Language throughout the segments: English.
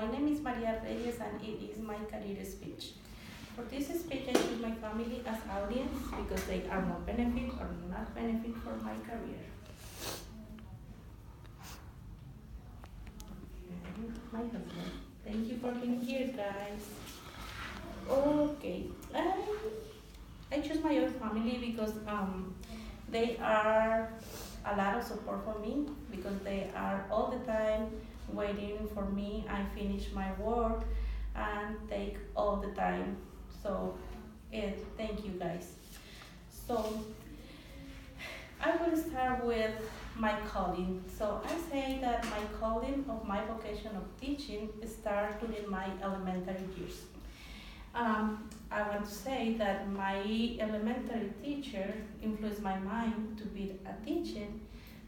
my name is Maria Reyes and it is my career speech. For this speech, I choose my family as audience because they are more benefit or not benefit for my career. And my husband. Thank you for being here, guys. Okay, I choose my own family because they are a lot of support for me because they are all the time waiting for me. I finish my work and take all the time. So, thank you guys. So, I will start with my calling. So I say that my calling of my vocation of teaching started during my elementary years. I want to say that my elementary teacher influenced my mind to be a teacher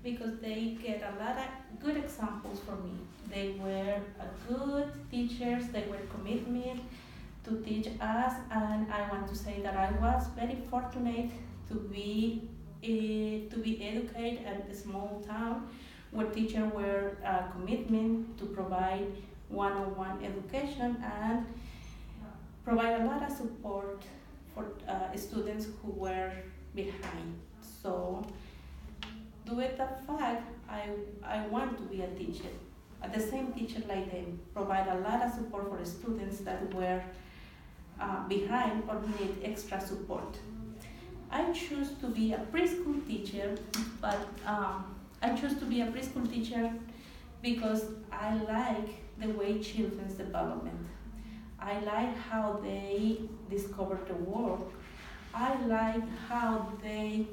because they get a lot of good examples for me. They were good teachers, they were committed to teach us, and I want to say that I was very fortunate to be educated at a small town where teachers were commitment to provide one-on-one education and provide a lot of support for students who were behind. So, due to that fact, I want to be a teacher. The same teacher like them, provide a lot of support for students that were behind or need extra support. I choose to be a preschool teacher, but I choose to be a preschool teacher because I like the way children's development. I like how they discover the world. I like how they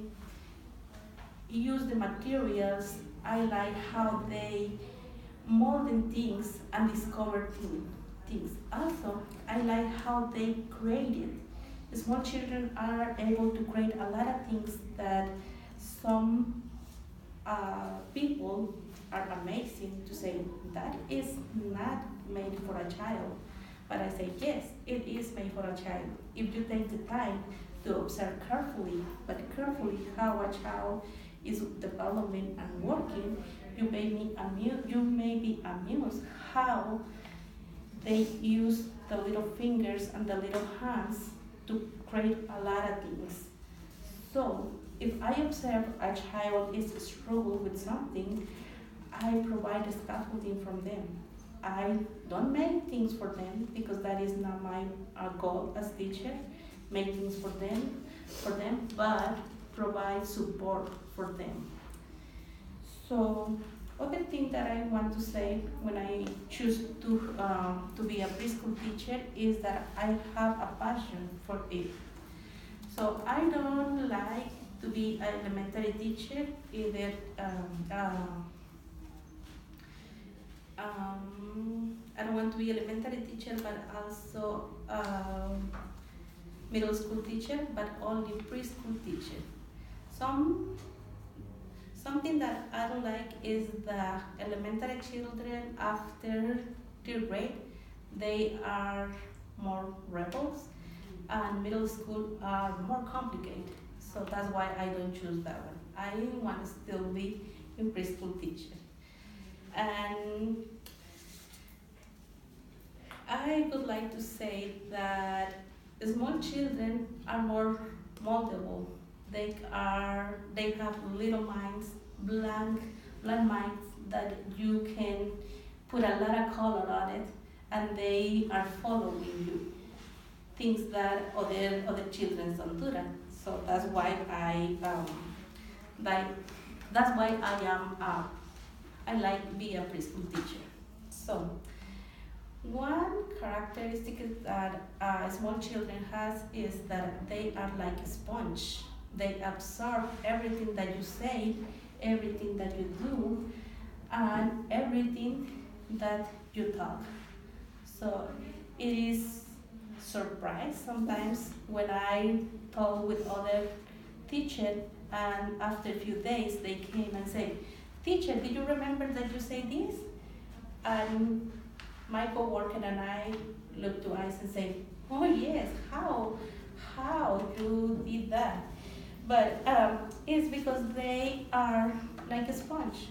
use the materials. I like how they molding things and discover things. Also, I like how they create it. Small children are able to create a lot of things that some people are amazing to say that is not made for a child. But I say, yes, it is made for a child. If you take the time to observe carefully, but carefully how a child is developing and working, you may be amused how they use the little fingers and the little hands to create a lot of things. So, if I observe a child is struggle with something, I provide a scaffolding from them. I don't make things for them because that is not my goal as teacher, make things for them, but provide support for them. So, other thing that I want to say when I choose to be a preschool teacher is that I have a passion for it. So I don't like to be an elementary teacher either. I don't want to be elementary teacher, but also middle school teacher, but only preschool teacher. Something that I don't like is the elementary children after third grade, they are more rebels, and middle school are more complicated. So that's why I don't choose that one. I want to still be in preschool teacher. And I would like to say that small children are more moldable. They have little minds, blank minds that you can put a lot of color on it, and they are following you. Things that other children don't do that. So that's why I like to be a preschool teacher. So one characteristic that small children has is that they are like a sponge. They absorb everything that you say, everything that you do, and everything that you talk. So it is surprise sometimes when I talk with other teachers, and after a few days they came and say, "Teacher, did you remember that you say this?" And my coworker and I look to eyes and say, "Oh yes, how you did that?" But it's because they are like a sponge.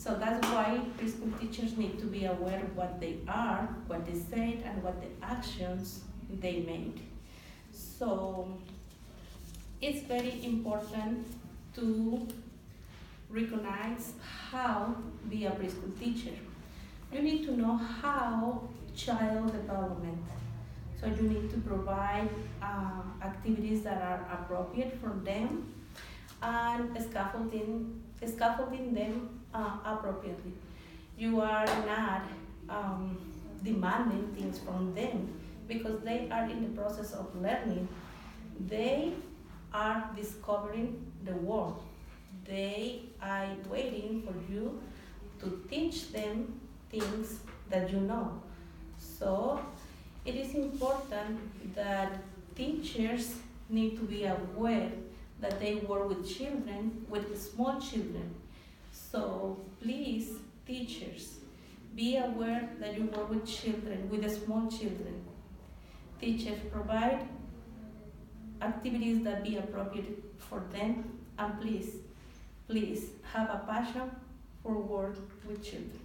So that's why preschool teachers need to be aware of what they are, what they said, and what the actions they made. So it's very important to recognize how be a preschool teacher. You need to know how child development. So you need to provide activities that are appropriate for them and scaffolding them appropriately. You are not demanding things from them because they are in the process of learning. They are discovering the world. They are waiting for you to teach them things that you know. So it is important that teachers need to be aware that they work with children, with small children. So please, teachers, be aware that you work with children, with the small children. Teachers provide activities that be appropriate for them, and please have a passion for work with children.